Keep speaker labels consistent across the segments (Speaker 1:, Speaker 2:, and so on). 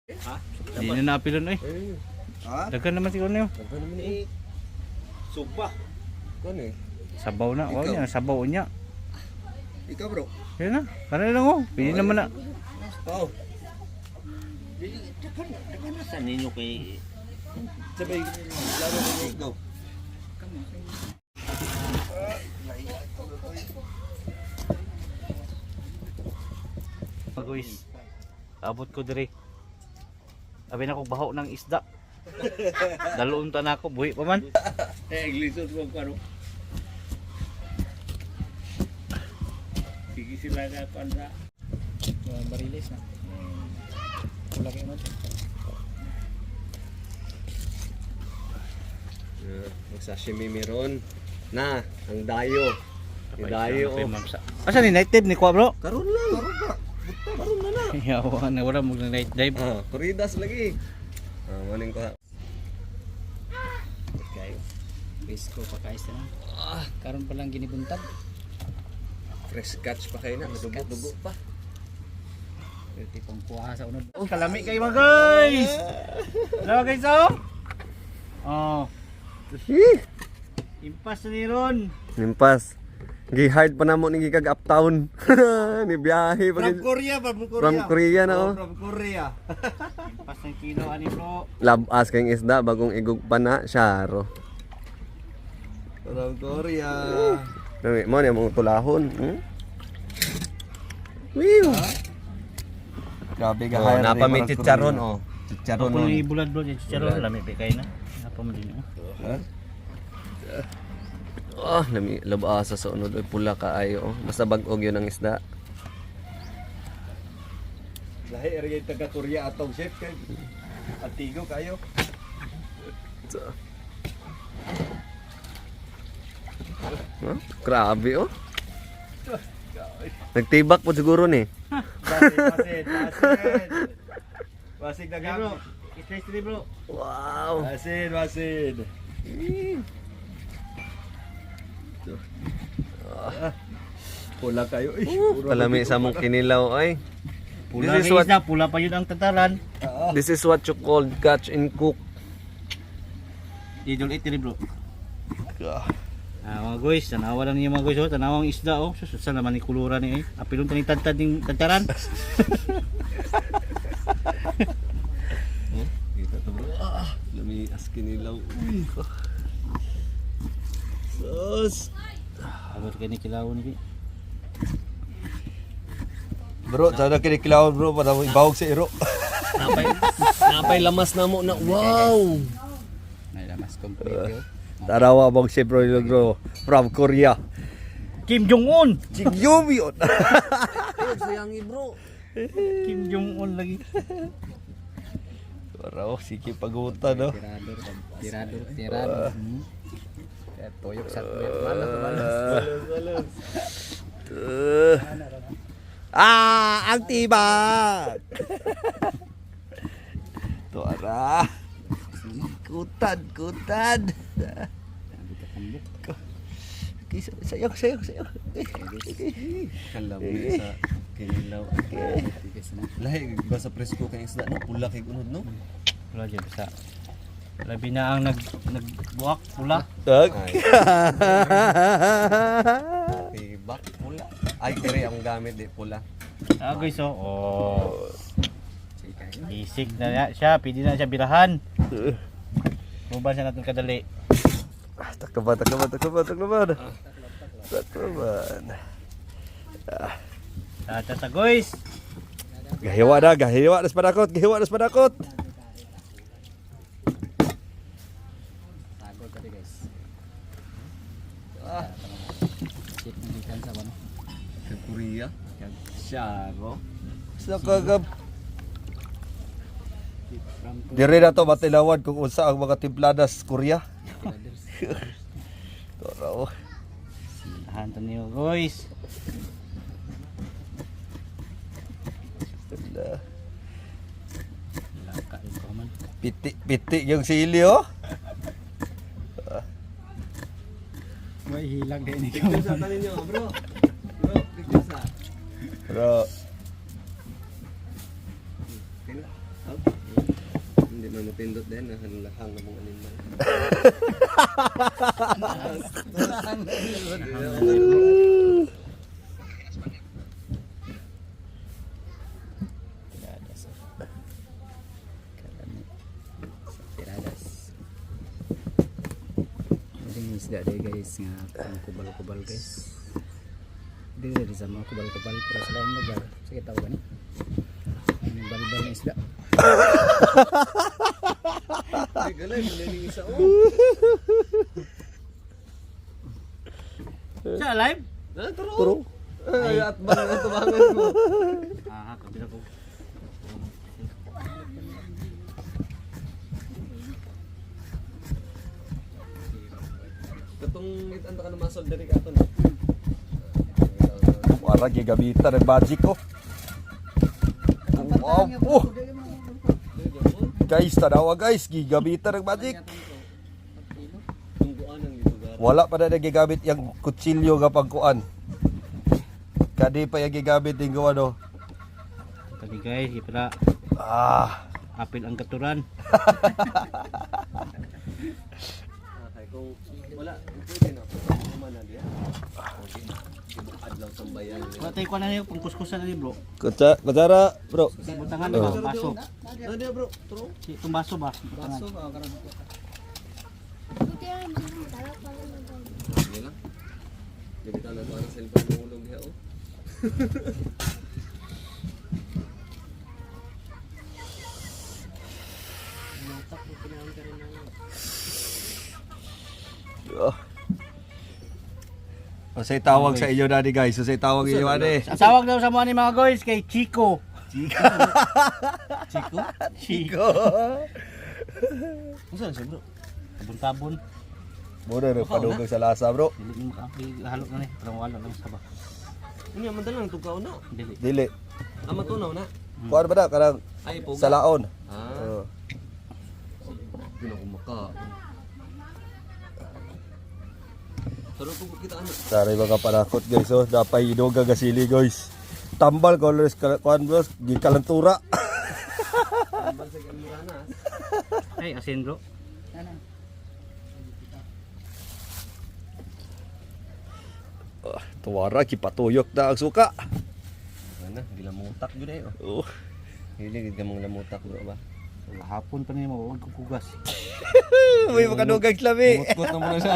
Speaker 1: Ha?
Speaker 2: Hindi na naapilon eh.
Speaker 1: Ha?
Speaker 2: Daghan naman siguro niyo.
Speaker 1: Dagan naman eh. Suba. Kan eh.
Speaker 2: Sabaw na. Oh, niya, sabaw niya.
Speaker 1: Ikaw bro.
Speaker 2: Yan na. Kana lang oh. Pili naman na.
Speaker 1: Oh.
Speaker 3: Dagan na sa ninyo kay
Speaker 1: Sabay laro mo ikaw.
Speaker 2: Guys, abot ko dire. Abi na ko baho ng isda. Daloon ta na ako, buhi pa man.
Speaker 3: lisod mo karo. Sige sila ka kanra.
Speaker 2: Barilis na. Wala kayo man.
Speaker 1: Magsashimi meron. Na, ang dayo. Yung dayo.
Speaker 2: Asa ni night dive ni kwa bro?
Speaker 1: Karon lang. Karon na na.
Speaker 2: Yawa na wala mo night dive.
Speaker 1: Kuridas lagi. Maning ko.
Speaker 4: Kayo. Pesko pa kayo na. Karon pa lang ginibuntag.
Speaker 1: Fresh catch pa kayo na. Dugo-dugo pa.
Speaker 4: Pwede pang kuha sa unod.
Speaker 2: Kalami kayo mga guys. Hello guys oh. Oh. Impas na ni Ron.
Speaker 1: Nimpas. Gi-hard pa namo ni gikag uptown. Ni biyahe pa.
Speaker 2: From Korea,
Speaker 1: From Korea na oh.
Speaker 2: From Korea. Impas ng kilo ani bro.
Speaker 1: Labas kayong isda bagong igugpa na syaro. From Korea. Dami mo ni mong tulahon. Wiw. Grabe
Speaker 2: ka,
Speaker 1: Oh, napami chicharon oh. Chicharon
Speaker 2: Ako
Speaker 1: oh.
Speaker 2: ni bulad bro, chicharon lami pa kay na. Apa mo din oh.
Speaker 1: Lami labasa sa unod oy pula kaayo oh. Basta bag-og yun ang isda.
Speaker 5: Lahi area taga Korea atong chef kay atigo kayo.
Speaker 1: Grabe oh. Nagtibak po siguro ni.
Speaker 5: Basid. Basig na
Speaker 2: Hey bro,
Speaker 5: gamit.
Speaker 2: slice ni bro.
Speaker 1: Wow.
Speaker 5: Basid. Pula kayo.
Speaker 1: Palami sa mong kinilaw ay.
Speaker 2: Pula
Speaker 1: This is
Speaker 2: ni
Speaker 1: what-
Speaker 2: isda, pula pa yun ang tataran.
Speaker 1: This is what you call catch and cook.
Speaker 2: Idol 8 ni bro. Mga guys, tanawa lang niya mga guys oh, tanawang isda oh. Susa naman ni kulura ni eh. Apilon taning tantad ning tantaran.
Speaker 1: Kita to bro. Lami as kinilaw. Sus.
Speaker 2: Abot kay ni kilawon ni.
Speaker 5: Bro, sana kinikilawan bro para ibawag sa iro.
Speaker 1: Napay lamas na mo na. Wow.
Speaker 4: Nailamas kompleto.
Speaker 5: Tarawa bang chef bro from Korea.
Speaker 2: Kim Jong Un.
Speaker 5: Chigyum yun.
Speaker 1: Sayangi bro.
Speaker 2: Kim Jong Un lagi.
Speaker 5: Bro, sige pagutan no.
Speaker 4: Tirador. Kaya toyok sa tuyok. Malas.
Speaker 5: Ang tibak. Tuara. Kutan. Sayang.
Speaker 1: Kalami sa kinilaw. Lahi ba sa presko kay isda no pula kay unod no.
Speaker 2: Wala dyan sa labi na ang nagbuak pula.
Speaker 1: Kay bak pula. Ay dire ang gamit di pula.
Speaker 2: Guys oh. Isig na siya, pwede na siya birahan. Muban siya natin kadali.
Speaker 5: Takaban.
Speaker 2: Tata guys.
Speaker 5: Gahiwa na sa padakot.
Speaker 4: Tagol ka di guys. Chip ng ikan sa ano.
Speaker 1: Kay Korea. Kag syaro.
Speaker 5: Sa kagab. Dire na to matilawan kung unsa ang mga timpladas Korea. Toro.
Speaker 2: Hanto niyo guys. Laka ito man.
Speaker 5: Piti yung sili oh.
Speaker 4: May hilang din ikaw.
Speaker 1: Picture sa tanin niyo bro. Bro, picture sa.
Speaker 5: Pero
Speaker 1: Kaya. Hindi man mapindot din, nahanlahang na mong anin man.
Speaker 4: Tiradas. Karami. Sa tiradas. Ini isda deh guys nga pang kubal-kubal guys. Dili sa mga kubal-kubal pero sa lain lugar. Sige tao ba ni? Ang balbal na isda.
Speaker 1: Ay, galay, maniling isa.
Speaker 2: Siya alive?
Speaker 1: Turo. Ay, at ba nga tumangan mo?
Speaker 2: Kabila ko.
Speaker 1: Katong itanda ka na masol diri ka no.
Speaker 5: Wala gigamitan ng magic ko. Wow. Oh. Guys, tanawa guys, gigamitan ng magic.
Speaker 1: Tungguan ang lugar.
Speaker 5: Wala pa na gigamit yung kutsilyo kapag kuan. Kadi pa yung gigamit yung ano.
Speaker 2: Tadi guys, ipra
Speaker 5: Ah,
Speaker 2: apil ang katuran.
Speaker 1: Okay, kung wala, pwede na. Kuman na diya. Okay. Adlaw sambayan.
Speaker 2: Wala tayo ko na niyo, pangkuskusan na niyo bro.
Speaker 5: kutsara, bro.
Speaker 2: Butangan ba? Baso.
Speaker 1: Ano diya bro? Turo.
Speaker 2: Itong baso ba? Butangan.
Speaker 1: Sige lang. Gamitan na para sa cellphone mo ulog diha oh.
Speaker 5: Usay tawag sa inyo dati guys. Usay tawag inyo ade.
Speaker 2: Ang tawag daw sa mga ni mga guys kay Chico.
Speaker 1: Chico.
Speaker 2: Chico.
Speaker 1: Unsa siya bro?
Speaker 2: Tabon-tabon.
Speaker 5: Muna rin padugang sa lasa bro.
Speaker 2: Dili mo halo na ni, parang wala lang sa ba.
Speaker 1: Unya man dalang tugaw na.
Speaker 2: Dili.
Speaker 5: Dili.
Speaker 1: Ama tunaw na.
Speaker 5: Kuan ba na karang
Speaker 1: Ay po.
Speaker 5: sa laon.
Speaker 1: Ah. Pinakumaka. Pero kung kita ano.
Speaker 5: Saray mga panakot guys. Oh, dapay idoga gasili guys. Tambal colors kuan bro, gikalantura.
Speaker 1: Tambal sa gamuranas.
Speaker 2: Ay, asin bro.
Speaker 5: Tuwara kipatuyok na ang suka.
Speaker 1: Ana, gilamutak gyud ay.
Speaker 5: Oh.
Speaker 1: Dili gid gamong lamutak bro ba.
Speaker 2: Hapon pa niyo mo, huwag kukugas.
Speaker 5: Uy, makadugang labi.
Speaker 1: Mut na muna siya.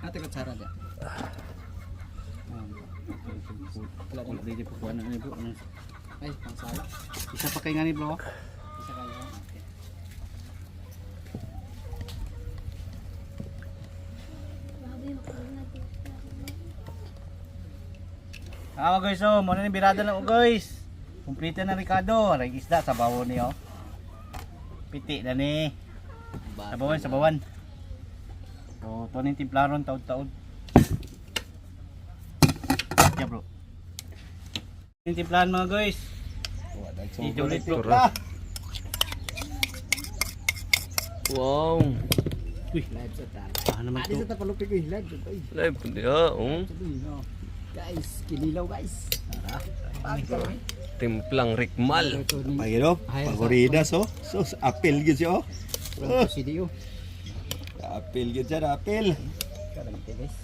Speaker 4: Ate kutsara dia.
Speaker 2: Wala dito po kuha na ni bro.
Speaker 4: Ay, pang sala.
Speaker 2: Isa pa kay nga ni bro.
Speaker 4: Isa kayo. Okay.
Speaker 2: Guys, oh, muna ni birada na guys. Kumplito na Ricardo, ray isda sa bawo niyo. Piti na ni. Sabawan. So, to ning timplaron taud-taud. Yeah, bro. Ning timplahan mga guys. I-donate bro.
Speaker 1: Wow.
Speaker 2: Uy,
Speaker 4: Live sa tayo.
Speaker 2: naman
Speaker 4: Adi
Speaker 2: to.
Speaker 4: sa tapalupi ko live sa tayo.
Speaker 1: Live po diha.
Speaker 4: Guys, kinilaw guys.
Speaker 1: Timplang rikmal.
Speaker 5: Pagino, pagoridas oh. So, apil gid siya oh.
Speaker 4: Pronto si Dio.
Speaker 5: Apil gid siya, apil.
Speaker 4: Karante guys.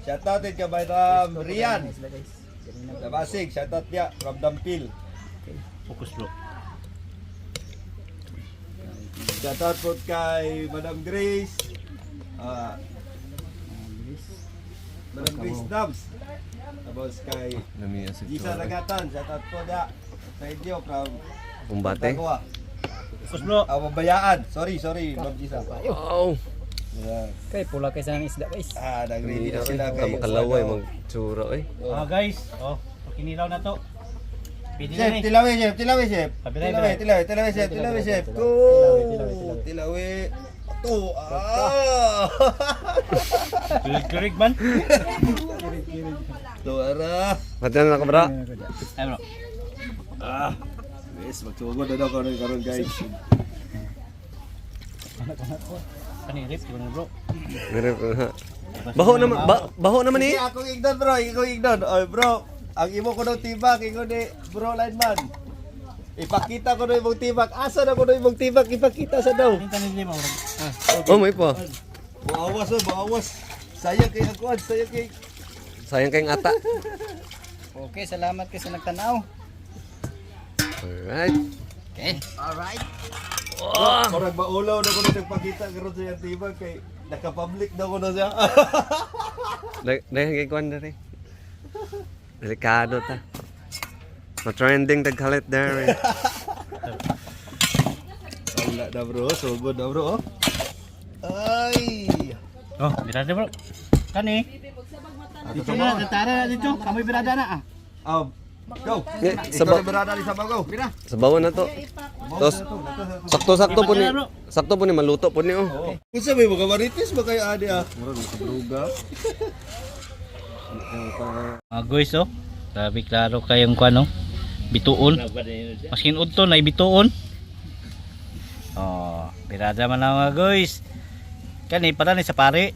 Speaker 5: Shoutout din ka Bayram Rian.
Speaker 4: Isda guys.
Speaker 5: Nabasig, shoutout niya from Dampil.
Speaker 2: Focus bro.
Speaker 5: Shoutout po kay Madam Grace. Madam Grace Dubs. Tapos kay
Speaker 1: Namiya sa
Speaker 5: Gisa Ragatan. Shoutout po niya sa inyo from
Speaker 1: Kumbate.
Speaker 5: Tagwa.
Speaker 2: Focus bro.
Speaker 5: Mabayaan. Sorry, Ma'am Gisa.
Speaker 1: Wow.
Speaker 5: Yeah.
Speaker 4: Kay pula kay sa isda guys.
Speaker 5: Nag-ready na sila kay
Speaker 1: Kamukalaway magsura eh.
Speaker 2: Guys, oh, kinilaw na to. Pwede na
Speaker 5: Chef,
Speaker 2: ni.
Speaker 5: tilawi, chef.
Speaker 2: Pabiray,
Speaker 5: Tilawi, chef. Go! Tilawi. Ito.
Speaker 2: Kirig man.
Speaker 5: Tuara.
Speaker 1: Mati na ka bro.
Speaker 2: Ay bro.
Speaker 5: Yes, magsugod na daw karon guys.
Speaker 2: Panirip, gimana bro?
Speaker 1: Baho naman, baho naman eh.
Speaker 5: Ako ignon bro, Oy bro. ang imo ko daw tibak, ingon ni bro lineman. Ipakita ko na imong tibak. Asa na ko na imong tibak ipakita sa daw.
Speaker 2: Yung tanin lima.
Speaker 1: Oh, may pa.
Speaker 5: Maawas oh, maawas. Sayang kay akuan, sayang kay.
Speaker 1: Sayang kayong ata.
Speaker 4: Okay, salamat kayo sa nagtanaw.
Speaker 1: Alright.
Speaker 4: Okay.
Speaker 5: Korang maulaw na ko na nagpakita karon sa iyang tibak kay naka-public na ko na siya.
Speaker 1: Dahil kay kuan dere. Delikado ta. Ma-trending tagkalit dere.
Speaker 5: Wala na bro, sugod na bro. Ay.
Speaker 2: Oh, birada bro. Kani. Dito na, tatara na dito. Kamoy birada na
Speaker 5: Go.
Speaker 1: Sa
Speaker 5: Ito na berada di Sabang go. Bira.
Speaker 1: Sa bawon na to. Tos sakto-sakto po ni. Sakto po ni maluto po ni oh.
Speaker 5: Kung sabi mo kamaritis ba kayo adi ah? Murag druga.
Speaker 2: Guys oh. Grabe klaro kayong kuano. Bituon. Maskin udto na bituon. Oh, birada man na mga guys. Kani para ni sa pare.